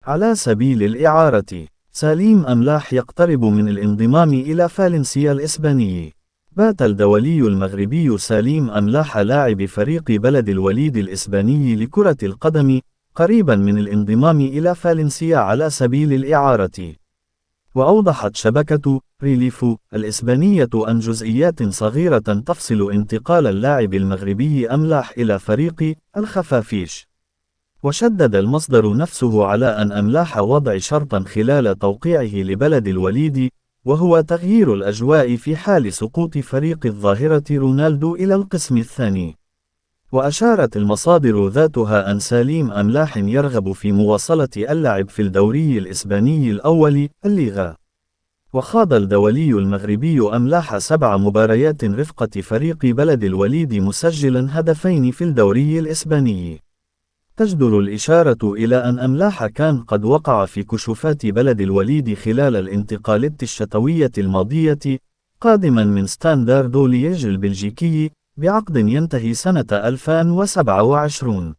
على سبيل الإعارة. سليم أملاح يقترب من الانضمام إلى فالنسيا الإسباني. بات الدولي المغربي سليم أملاح لاعب فريق بلد الوليد الإسباني لكرة القدم قريبا من الانضمام إلى فالنسيا على سبيل الإعارة. وأوضحت شبكة ريليف الإسبانية أن جزئيات صغيرة تفصل انتقال اللاعب المغربي أملاح إلى فريق الخفافيش. وشدد المصدر نفسه على أن أملاح وضع شرطا خلال توقيعه لبلد الوليد، وهو تغيير الأجواء في حال سقوط فريق الظاهرة رونالدو إلى القسم الثاني. وأشارت المصادر ذاتها أن سليم أملاح يرغب في مواصلة اللعب في الدوري الإسباني الأول الليغا. وخاض الدولي المغربي أملاح 7 مباريات رفقة فريق بلد الوليد مسجلا هدفين في الدوري الإسباني. تجدر الإشارة إلى أن أملاح كان قد وقع في كشوفات بلد الوليد خلال الانتقالات الشتوية الماضية، قادما من ستاندارد ليج البلجيكي بعقد ينتهي سنة 2027.